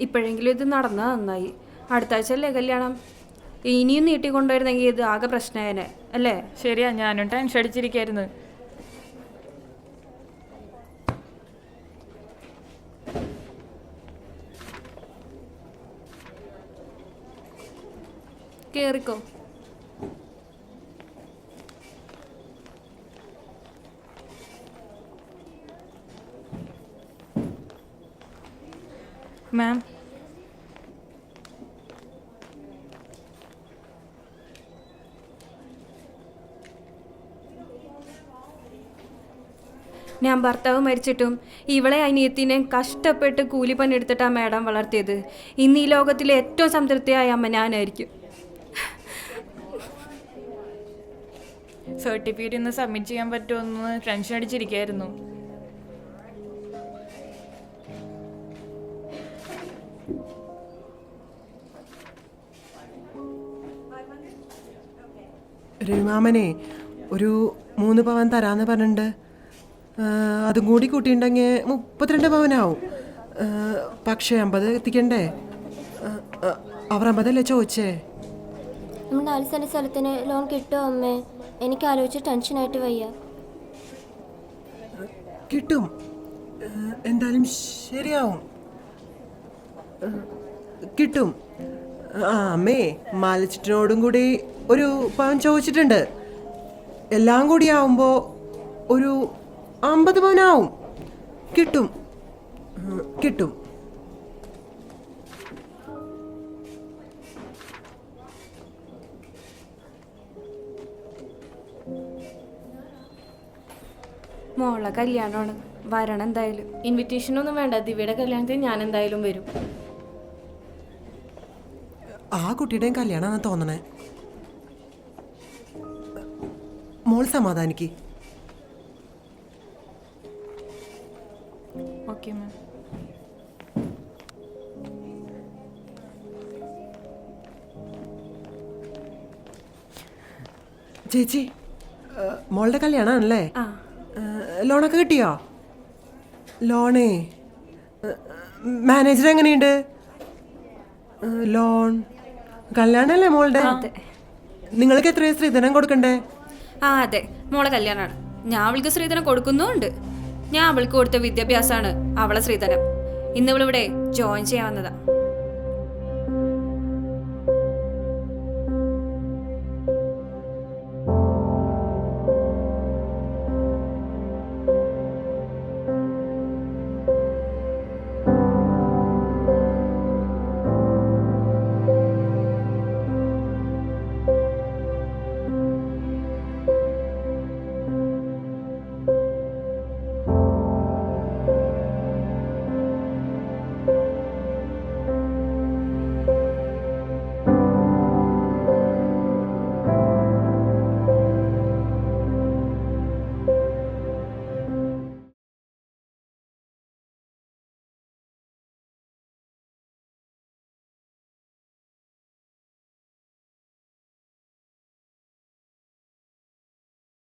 ഇപ്പോഴെങ്കിലും ഇത് നടന്നത് നന്നായി. അടുത്ത ആഴ്ചയല്ലേ കല്യാണം? ഇനിയും നീട്ടിക്കൊണ്ടുവരുന്നെങ്കിൽ ഇത് ആകെ പ്രശ്നമായേനെ അല്ലേ? ശരിയാ, ഞാനും ടെൻഷൻ അടിച്ചിരിക്കായിരുന്നു. കേറിക്കോ. മാം, ഞാൻ ഭർത്താവ് മരിച്ചിട്ടും ഇവളെ അനിയത്തിനെ കഷ്ടപ്പെട്ട് കൂലിപ്പണി എടുത്തിട്ടാണ് മാഡം വളർത്തിയത്. ഇന്ന് ഈ ലോകത്തിലെ ഏറ്റവും സംതൃപ്തിയായ അമ്മ ഞാനായിരിക്കും. സർട്ടിഫിക്കറ്റ് ഇന്ന് സബ്മിറ്റ് ചെയ്യാൻ പറ്റുമെന്ന് ടെൻഷൻ അടിച്ചിരിക്കായിരുന്നു. രവിമാമനെ ഒരു 3 പവൻ തരാന്ന് പറഞ്ഞിട്ടുണ്ട്. അതും കൂടി കൂട്ടിയിട്ടുണ്ടെങ്കിൽ 32 പവനാവും. പക്ഷേ 50 എത്തിക്കണ്ടേ? അവർ 50 ചോദിച്ചേ. നമ്മൾ 4 സെന്റ് സ്ഥലത്തിന് ലോൺ കിട്ടുമോ അമ്മേ? എനിക്ക് ആലോചിച്ച് ടെൻഷനായിട്ട് വയ്യ. കിട്ടും, എന്തായാലും ശരിയാവും, കിട്ടും. അമ്മേ, മാലച്ചിട്ടിനോടും കൂടി ഒരു പവൻ ചോദിച്ചിട്ടുണ്ട്. എല്ലാം കൂടി ആവുമ്പോൾ ഒരു 50 പവനാവും. കിട്ടും, കിട്ടും. മോളെ കല്യാണമാണ്, വരണം എന്തായാലും. ഇൻവിറ്റേഷനൊന്നും വേണ്ട, ദിവ്യയുടെ കല്യാണത്തിന് ഞാൻ എന്തായാലും വരും. ആ കുട്ടിയുടെയും കല്യാണമാണെന്ന് തോന്നണേ. മോൾ സമാധാനിക്ക്. Okay ma'am. ചേച്ചി, മോളുടെ കല്യാണമാണല്ലേ? ആ, ലോണൊക്കെ കിട്ടിയോ? ലോണേ, മാനേജർ എങ്ങനെയുണ്ട്? ലോൺ കല്യാണല്ലേ മോളുടെ? നിങ്ങൾക്ക് എത്ര സ്ത്രീധനം കൊടുക്കണ്ടേ? ആ അതെ, മോളെ കല്യാണമാണ്. ഞാൻ അവൾക്ക് സ്ത്രീധനം കൊടുക്കുന്നുമുണ്ട്. ഞാൻ അവൾക്ക് കൊടുത്ത വിദ്യാഭ്യാസമാണ് അവളെ സ്ത്രീധനം. ഇന്ന് ഇവളിവിടെ ജോയിൻ ചെയ്യാൻ വന്നതാ.